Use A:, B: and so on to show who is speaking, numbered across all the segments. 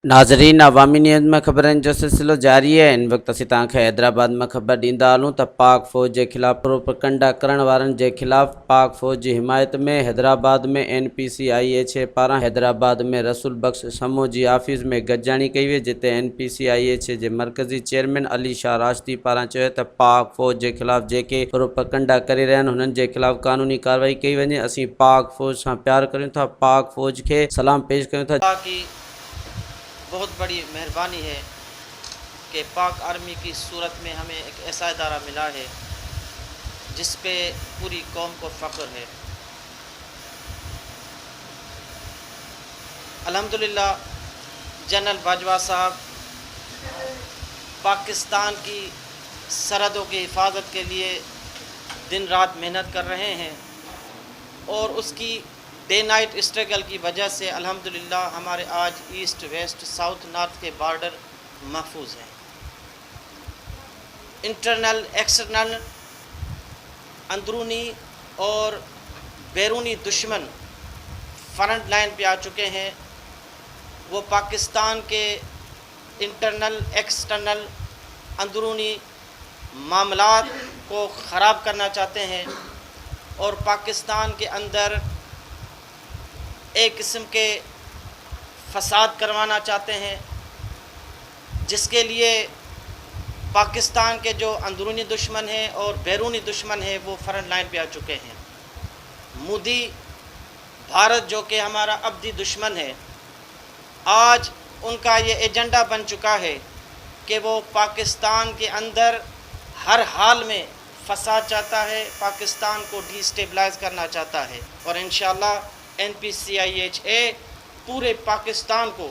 A: नाज़रीन, अवामी न्यूज़ में ख़बरनि जो सिलसिलो जारी है। इन वक्त असीं तव्हांखे हैदराबाद में ख़बर ॾींदा हलूं त पाक फ़ौज के ख़िलाफ़ प्रोपगंडा करण वारनि जे ख़िलाफ़ पाक फ़ौज जी हिमायत में हैदराबाद में NPCIH पारां हैदराबाद में रसूल बख्श समूह जी ऑफिस में गॾिजाणी कई वई, जिते NPCIH जे मरकज़ी चेयरमैन अली शाह राशिदी पारां चयो त पाक फ़ौज जे ख़िलाफ़ जेके प्रोपगंडा करे रहिया आहिनि हुननि जे ख़िलाफ़ कानूनी कार्रवाई कई वञे। असीं पाक फ़ौज सां प्यार करियूं था, पाक फ़ौज खे सलाम पेश करियूं था।
B: बहुत बड़ी मेहरबानी है कि पाक आर्मी की सूरत में हमें एक ऐसा इदारा मिला है जिस पे पूरी कौम को फ़ख्र है। अल्हम्दुलिल्लाह जनरल बाजवा साहब पाकिस्तान की सरहदों की हिफाजत के लिए दिन रात मेहनत कर रहे हैं और उसकी डे नाइट स्ट्रगल की वजह से अल्हम्दुलिल्लाह हमारे आज ईस्ट वेस्ट साउथ नॉर्थ के बॉर्डर महफूज हैं। इंटरनल एक्सटर्नल अंदरूनी और बैरूनी दुश्मन फ्रंट लाइन पे आ चुके हैं। वो पाकिस्तान के इंटरनल एक्सटर्नल अंदरूनी मामलात को ख़राब करना चाहते हैं और पाकिस्तान के अंदर एक किस्म के फसाद करवाना चाहते हैं, जिसके लिए पाकिस्तान के जो अंदरूनी दुश्मन हैं और बैरूनी दुश्मन हैं वो फ्रंट लाइन पे आ चुके हैं। मोदी भारत जो कि हमारा अब्दी दुश्मन है, आज उनका ये एजेंडा बन चुका है कि वो पाकिस्तान के अंदर हर हाल में फसाद चाहता है, पाकिस्तान को डिस्टेबलाइज करना चाहता है। और इंशाअल्लाह NPCIHA पूरे पाकिस्तान को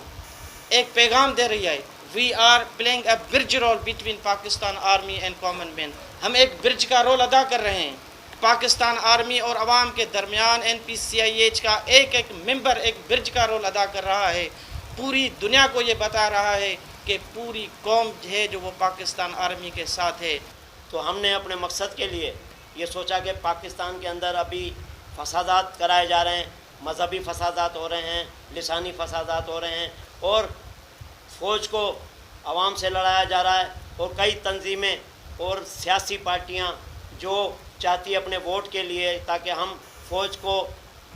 B: एक पैगाम दे रही है, we are playing a bridge role between Pakistan army and common man. हम एक ब्रिज का रोल अदा कर रहे हैं पाकिस्तान आर्मी और अवाम के दरमियान। NPCIH का एक एक मेंबर एक ब्रिज का रोल अदा कर रहा है, पूरी दुनिया को ये बता रहा है कि पूरी कौम है जो वो पाकिस्तान आर्मी के साथ है।
C: तो हमने अपने मकसद के लिए ये सोचा कि पाकिस्तान के अंदर अभी फसादात कराए जा रहे हैं, मजहबी फसादात हो रहे हैं, लिसानी फसादात हो रहे हैं और फ़ौज को आवाम से लड़ाया जा रहा है। और कई तंजीमें और सियासी पार्टियां जो चाहती है अपने वोट के लिए ताकि हम फ़ौज को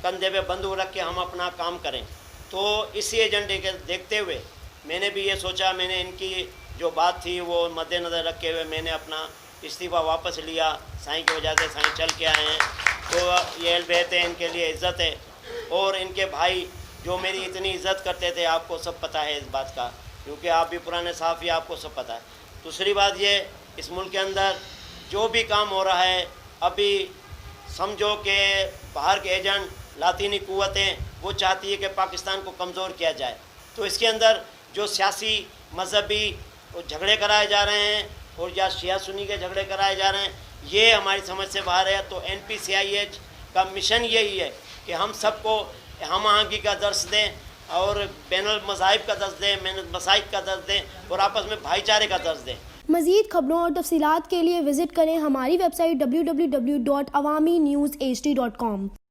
C: कंधे पे बंदूक रख के हम अपना काम करें। तो इसी एजेंडे के देखते हुए मैंने भी ये सोचा, मैंने इनकी जो बात थी वो मद्देनज़र रखे हुए मैंने अपना इस्तीफ़ा वापस लिया। साईं की वजह से साईं चल के आए हैं, तो ये बेहत है, इनके लिए इज़्ज़त है। और इनके भाई जो मेरी इतनी इज़्ज़त करते थे, आपको सब पता है इस बात का, क्योंकि आप भी पुराने साफ़ी, आपको सब पता है। दूसरी बात ये, इस मुल्क के अंदर जो भी काम हो रहा है, अभी समझो कि बाहर के एजेंट लातीनी क़ुव्वतें वो चाहती है कि पाकिस्तान को कमज़ोर किया जाए। तो इसके अंदर जो सियासी मजहबी झगड़े कराए जा रहे हैं और या शिया सुन्नी के झगड़े कराए जा रहे हैं, ये हमारी समझ से बाहर है। तो NPCIH का मिशन यही है कि हम सबको हम आहंगी का दर्स दें और बैनुल मज़ाहिब का दर्स दें, मसाइब का दर्स दें और आपस में भाईचारे का दर्स दें।
D: मज़ीद खबरों और तफसीलात के लिए विज़िट करें हमारी वेबसाइट www.awamiNewsHD.com।